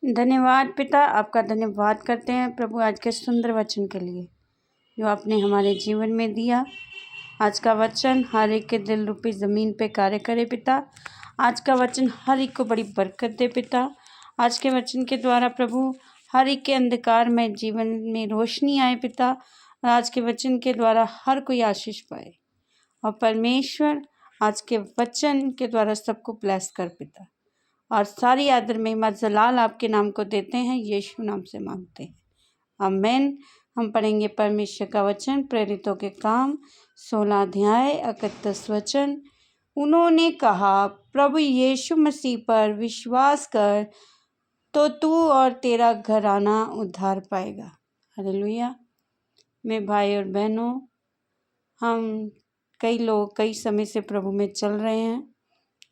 धन्यवाद पिता, आपका धन्यवाद करते हैं प्रभु आज के सुंदर वचन के लिए जो आपने हमारे जीवन में दिया। आज का वचन हर एक के दिल रूपी ज़मीन पे कार्य करे पिता। आज का वचन हर एक को बड़ी बरकत दे पिता। आज के वचन के द्वारा प्रभु हर एक के अंधकार में जीवन में रोशनी आए पिता। और आज के वचन के द्वारा हर कोई आशीष पाए। और परमेश्वर आज के वचन के द्वारा सबको ब्लेस कर पिता। और सारी आदर महिमा जलाल आपके नाम को देते हैं, यीशु नाम से मांगते हैं, आमीन। हम पढ़ेंगे परमेश्वर का वचन, प्रेरितों के काम 16 अध्याय 31 वचन। उन्होंने कहा, प्रभु यीशु मसीह पर विश्वास कर तो तू और तेरा घराना उद्धार पाएगा। हालेलुया। मेरे भाई और बहनों, हम कई लोग कई समय से प्रभु में चल रहे हैं,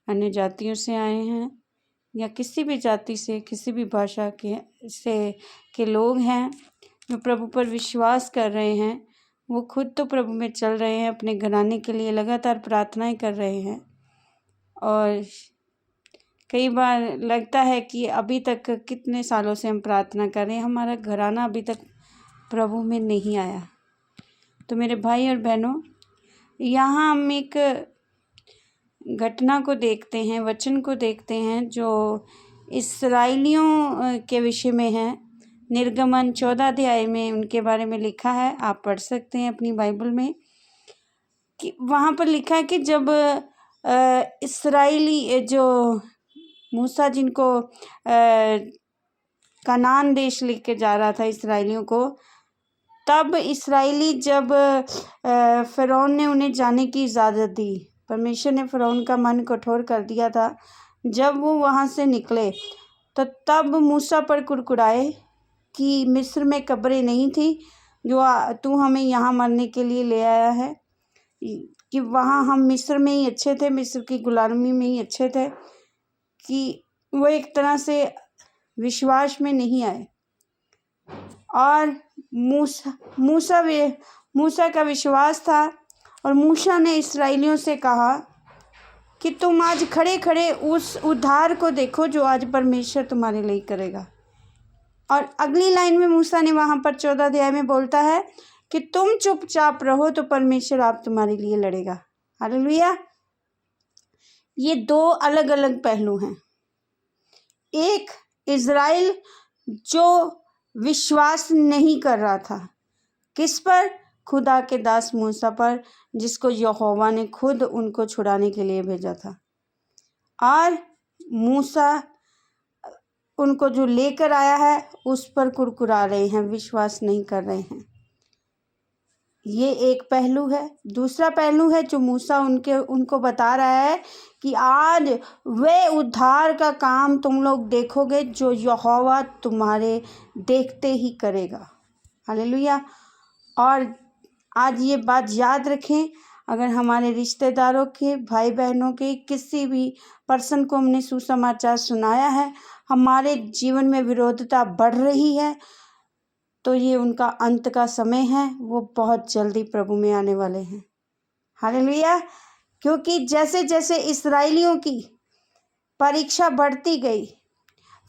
अन्य जातियों से आए हैं या किसी भी जाति से, किसी भी भाषा के लोग हैं जो प्रभु पर विश्वास कर रहे हैं। वो खुद तो प्रभु में चल रहे हैं, अपने घराने के लिए लगातार प्रार्थनाएं कर रहे हैं। और कई बार लगता है कि अभी तक कितने सालों से हम प्रार्थना कर रहे हैं, हमारा घराना अभी तक प्रभु में नहीं आया। तो मेरे भाई और बहनों, यहाँ हम एक घटना को देखते हैं, वचन को देखते हैं जो इस्राएलियों के विषय में है। निर्गमन 14 अध्याय में उनके बारे में लिखा है, आप पढ़ सकते हैं अपनी बाइबल में। कि वहाँ पर लिखा है कि जब इस्राएली जो मूसा जिनको कनान देश लेके जा रहा था इस्राएलियों को, तब इस्राएली जब फ़िरौन ने उन्हें जाने की इजाज़त दी, परमेश्वर ने फ़िरौन का मन कठोर कर दिया था। जब वो वहाँ से निकले तो तब मूसा पर कुड़कुड़ाए कि मिस्र में कब्रें नहीं थी जो तू हमें यहाँ मरने के लिए ले आया है, कि वहाँ हम मिस्र में ही अच्छे थे, मिस्र की गुलामी में ही अच्छे थे। कि वो एक तरह से विश्वास में नहीं आए। और मूसा का विश्वास था। और मूसा ने इस्राएलियों से कहा कि तुम आज खड़े खड़े उस उद्धार को देखो जो आज परमेश्वर तुम्हारे लिए करेगा। और अगली लाइन में मूसा ने वहाँ पर 14 अध्याय में बोलता है कि तुम चुपचाप रहो तो परमेश्वर आप तुम्हारे लिए लड़ेगा। हालेलुया। ये दो अलग अलग पहलू हैं। एक, इज़राइल जो विश्वास नहीं कर रहा था, किस पर? खुदा के दास मूसा पर, जिसको यहोवा ने खुद उनको छुड़ाने के लिए भेजा था। और मूसा उनको जो लेकर आया है उस पर कुड़कुड़ा रहे हैं, विश्वास नहीं कर रहे हैं। ये एक पहलू है। दूसरा पहलू है जो मूसा उनको बता रहा है कि आज वे उद्धार का काम तुम लोग देखोगे जो यहोवा तुम्हारे देखते ही करेगा। हालेलुया। और आज ये बात याद रखें, अगर हमारे रिश्तेदारों के, भाई बहनों के, किसी भी पर्सन को हमने सुसमाचार सुनाया है, हमारे जीवन में विरोधता बढ़ रही है, तो ये उनका अंत का समय है। वो बहुत जल्दी प्रभु में आने वाले हैं। हालेलुया। क्योंकि जैसे जैसे इस्राएलियों की परीक्षा बढ़ती गई,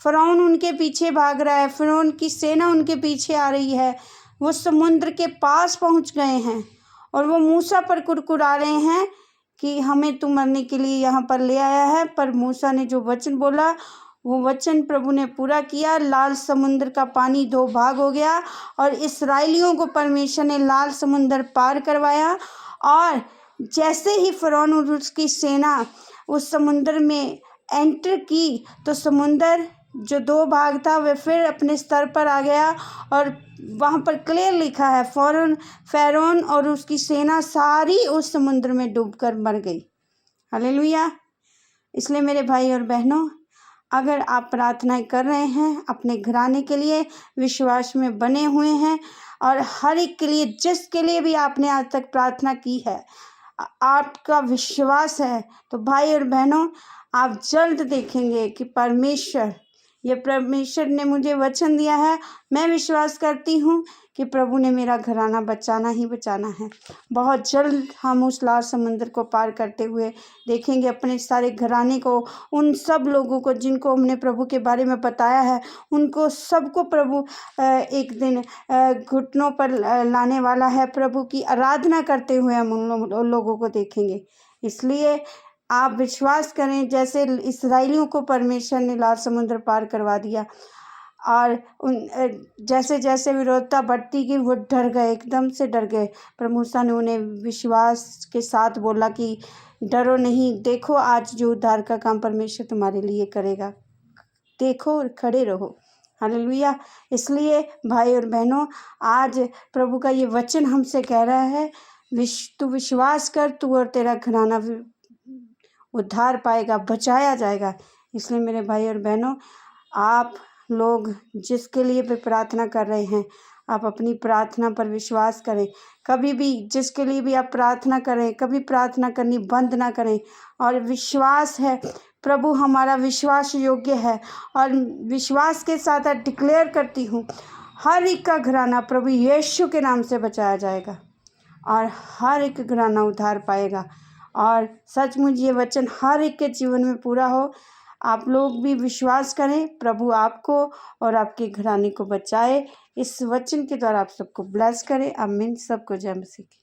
फ़िरौन उनके पीछे भाग रहा है, फ़िरौन की सेना उनके पीछे आ रही है, वो समुद्र के पास पहुंच गए हैं और वो मूसा पर कुड़कुड़ा रहे हैं कि हमें तू मरने के लिए यहाँ पर ले आया है। पर मूसा ने जो वचन बोला वो वचन प्रभु ने पूरा किया। लाल समुद्र का पानी 2 भाग हो गया और इस्राएलियों को परमेश्वर ने लाल समुद्र पार करवाया। और जैसे ही फ़िरौन और उसकी सेना उस समुद्र में एंटर की तो समुद्र जो 2 भाग था वह फिर अपने स्तर पर आ गया। और वहाँ पर क्लियर लिखा है, फ़िरौन और उसकी सेना सारी उस समुद्र में डूबकर मर गई। हालेलुया। इसलिए मेरे भाई और बहनों, अगर आप प्रार्थनाएं कर रहे हैं अपने घराने के लिए, विश्वास में बने हुए हैं और हर एक के लिए, जिसके लिए भी आपने आज तक प्रार्थना की है, आपका विश्वास है, तो भाई और बहनों, आप जल्द देखेंगे कि परमेश्वर ये परमेश्वर ने मुझे वचन दिया है। मैं विश्वास करती हूँ कि प्रभु ने मेरा घराना बचाना ही बचाना है। बहुत जल्द हम उस लाल समुद्र को पार करते हुए देखेंगे अपने सारे घराने को, उन सब लोगों को जिनको हमने प्रभु के बारे में बताया है, उनको सबको प्रभु एक दिन घुटनों पर लाने वाला है। प्रभु की आराधना करते हुए हम उन लोगों को देखेंगे। इसलिए आप विश्वास करें, जैसे इस्राएलियों को परमेश्वर ने लाल समुद्र पार करवा दिया और जैसे जैसे विरोधता बढ़ती गई वो डर गए, एकदम से डर गए। पर मूसा ने उन्हें विश्वास के साथ बोला कि डरो नहीं, देखो आज जो उद्धार का काम परमेश्वर तुम्हारे लिए करेगा, देखो और खड़े रहो। हालेलुया। इसलिए भाई और बहनों, आज प्रभु का ये वचन हमसे कह रहा है, तू विश्वास कर, तू और तेरा घराना उद्धार पाएगा, बचाया जाएगा। इसलिए मेरे भाई और बहनों, आप लोग जिसके लिए भी प्रार्थना कर रहे हैं, आप अपनी प्रार्थना पर विश्वास करें। कभी भी जिसके लिए भी आप प्रार्थना करें, कभी प्रार्थना करनी बंद ना करें। और विश्वास है, प्रभु हमारा विश्वास योग्य है। और विश्वास के साथ डिक्लेयर करती हूँ, हर एक का घराना प्रभु यीशु के नाम से बचाया जाएगा और हर एक घराना उद्धार पाएगा। और सचमुच ये वचन हर एक के जीवन में पूरा हो। आप लोग भी विश्वास करें, प्रभु आपको और आपके घराने को बचाए। इस वचन के द्वारा आप सबको ब्लेस करें। आमीन। सबको जय मसीह की।